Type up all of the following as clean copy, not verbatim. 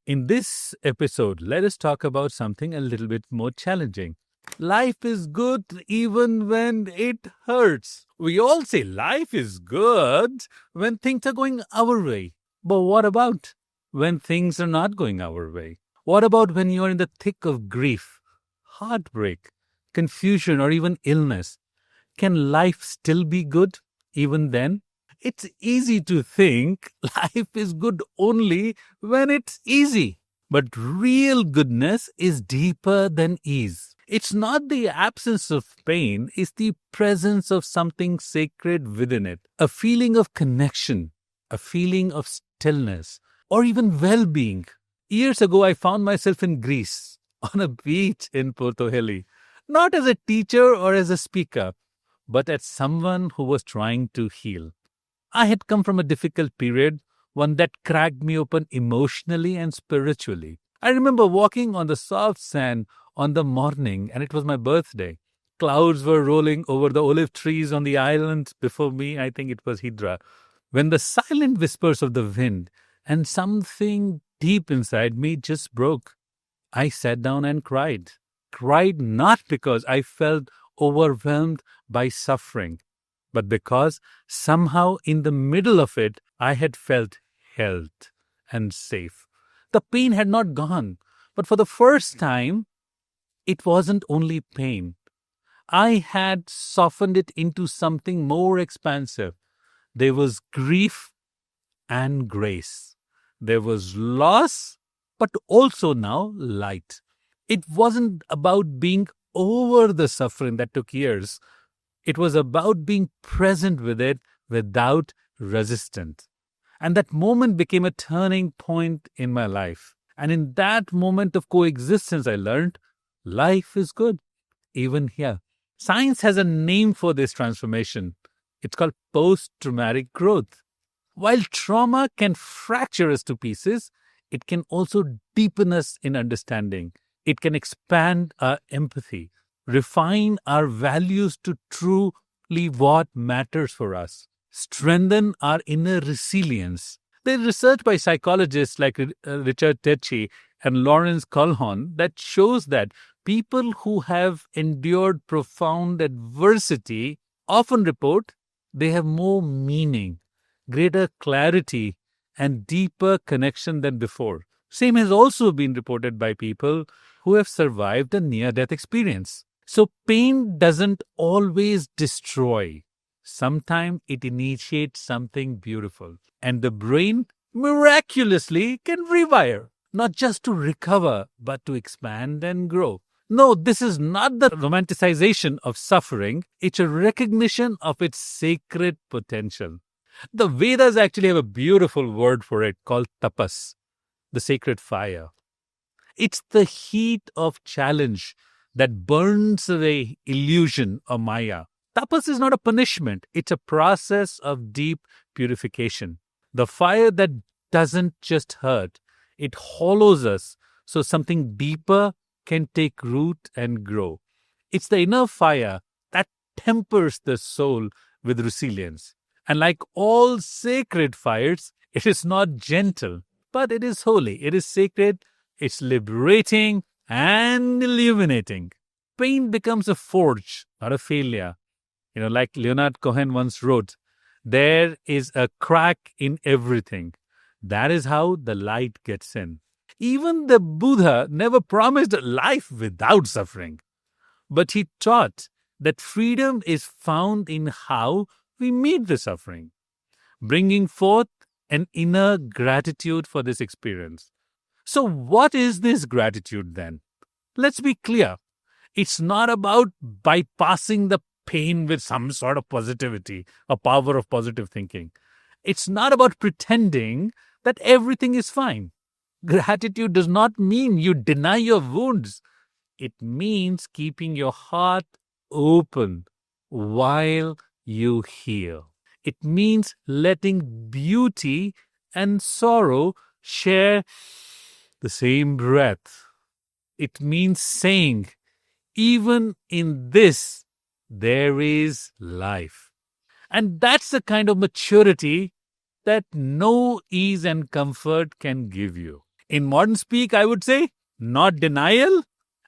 In this episode, let us talk about something a little bit more challenging. Life is good even when it hurts. We all say life is good when things are going our way. But what about when things are not going our way? What about when you're in the thick of grief, heartbreak, confusion, or even illness? Can life still be good even then? It's easy to think life is good only when it's easy. But real goodness is deeper than ease. It's not the absence of pain, it's the presence of something sacred within it. A feeling of connection, a feeling of stillness, or even well being. Years ago, I found myself in Greece, on a beach in Porto Heli, not as a teacher or as a speaker, but as someone who was trying to heal. I had come from a difficult period, one that cracked me open emotionally and spiritually. I remember walking on the soft sand on the morning, and it was my birthday. Clouds were rolling over the olive trees on the island before me. I think it was Hydra. When the silent whispers of the wind and something deep inside me just broke, I sat down and cried. Cried not because I felt overwhelmed by suffering, but because somehow in the middle of it, I had felt held and safe. The pain had not gone, but for the first time, it wasn't only pain. I had softened it into something more expansive. There was grief and grace. There was loss, but also now light. It wasn't about being over the suffering that took years. It was about being present with it without resistance. And that moment became a turning point in my life. And in that moment of coexistence, I learned life is good, even here. Science has a name for this transformation. It's called post-traumatic growth. While trauma can fracture us to pieces, it can also deepen us in understanding. It can expand our empathy, refine our values to truly what matters for us, strengthen our inner resilience. There's research by psychologists like Richard Tetschi and Lawrence Colhon that shows that people who have endured profound adversity often report they have more meaning, greater clarity, and deeper connection than before. Same has also been reported by people who have survived a near-death experience. So pain doesn't always destroy. Sometimes it initiates something beautiful. And the brain miraculously can rewire, not just to recover, but to expand and grow. No, this is not the romanticization of suffering. It's a recognition of its sacred potential. The Vedas actually have a beautiful word for it called tapas, the sacred fire. It's the heat of challenge that burns away illusion or maya. Tapas is not a punishment. It's a process of deep purification. The fire that doesn't just hurt, it hollows us so something deeper can take root and grow. It's the inner fire that tempers the soul with resilience. And like all sacred fires, it is not gentle, but it is holy. It is sacred, it's liberating and illuminating. Pain becomes a forge, not a failure. Like Leonard Cohen once wrote, there is a crack in everything. That is how the light gets in. Even the Buddha never promised a life without suffering. But he taught that freedom is found in how we meet the suffering, bringing forth an inner gratitude for this experience. So what is this gratitude then? Let's be clear. It's not about bypassing the pain with some sort of positivity, a power of positive thinking. It's not about pretending that everything is fine. Gratitude does not mean you deny your wounds. It means keeping your heart open while you heal. It means letting beauty and sorrow share the same breath. It means saying, even in this, there is life. And that's the kind of maturity that no ease and comfort can give you. In modern speak, I would say not denial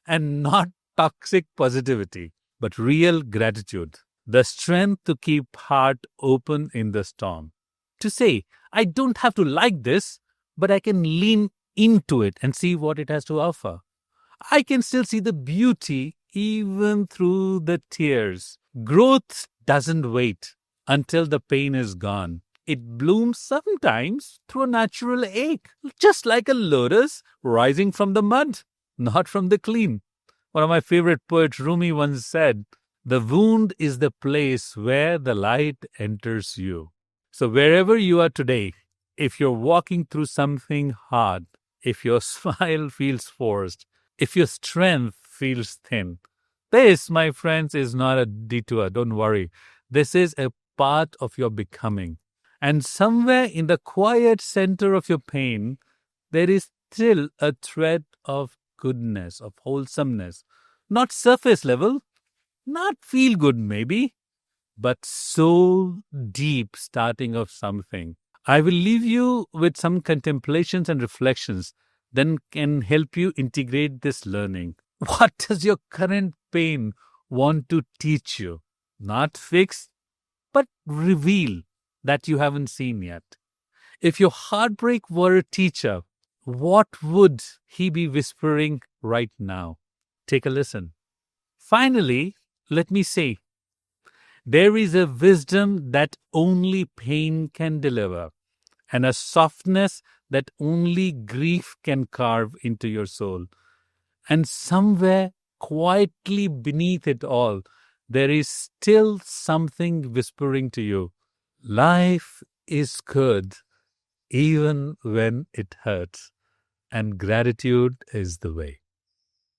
and not toxic positivity, but real gratitude. The strength to keep heart open in the storm. To say, I don't have to like this, but I can lean into it and see what it has to offer. I can still see the beauty even through the tears. Growth doesn't wait until the pain is gone. It blooms sometimes through a natural ache, just like a lotus rising from the mud, not from the clean. One of my favorite poets, Rumi, once said, the wound is the place where the light enters you. So wherever you are today, if you're walking through something hard, if your smile feels forced, if your strength feels thin, this, my friends, is not a detour. Don't worry. This is a part of your becoming. And somewhere in the quiet center of your pain, there is still a thread of goodness, of wholesomeness. Not surface level, not feel good maybe, but so deep starting of something. I will leave you with some contemplations and reflections then can help you integrate this learning. What does your current pain want to teach you? Not fix, but reveal that you haven't seen yet. If your heartbreak were a teacher, what would he be whispering right now? Take a listen. Finally, let me say, there is a wisdom that only pain can deliver, and a softness that only grief can carve into your soul. And somewhere, quietly beneath it all, there is still something whispering to you. Life is good, even when it hurts, and gratitude is the way.